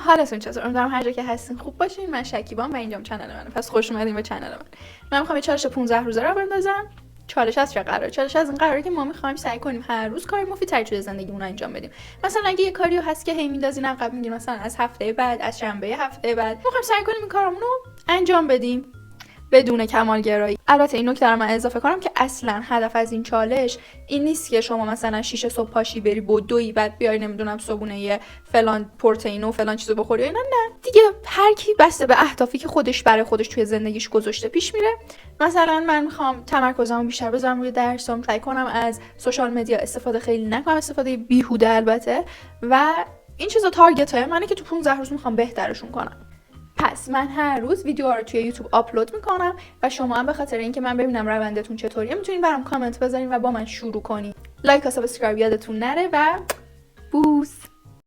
حالتون چطور؟ امیدوارم هر جا که هستین خوب باشین. من شکیبام و اینجام چنل منه. پس خوش اومدین به چنل من میخوام یه چالش 15 روزه رو بندازم. چالش از چه قراره؟ چالش از این قراره که ما میخوایم سعی کنیم هر روز کار مفیدتری توی زندگیمون انجام بدیم. مثلا اگه یه کاریو هست که هی میندازین عقب، میگین مثلا از هفته بعد، از شنبه هفته بعد میخوایم سعی کنیم این کارمون رو انجام بدیم بدون کمالگرایی. البته این نکته رو من اضافه کنم که اصلا هدف از این چالش این نیست که شما مثلا 6 صبح پاشی بری بدوی بعد بیای نمیدونم صبحونه یه فلان پروتئین و فلان چیزو بخوری. نه دیگه هر کی بسته به اهدافی که خودش برای خودش توی زندگیش گذاشته پیش میره. مثلا من میخوام تمرکزمو بیشتر بذارم روی درسام، سعی کنم از سوشال مدیا استفاده خیلی نکنم، استفاده بیهوده البته، و این چیزا تارگت های منه که تو 15 روز میخوام بهترشون کنم. پس من هر روز ویدیو رو توی یوتیوب آپلود میکنم و شما هم به خاطر اینکه من ببینم روندتون چطوریه میتونین برام کامنت بذارین و با من شروع کنین. لایک و سابسکرایب یادتون نره و بوس.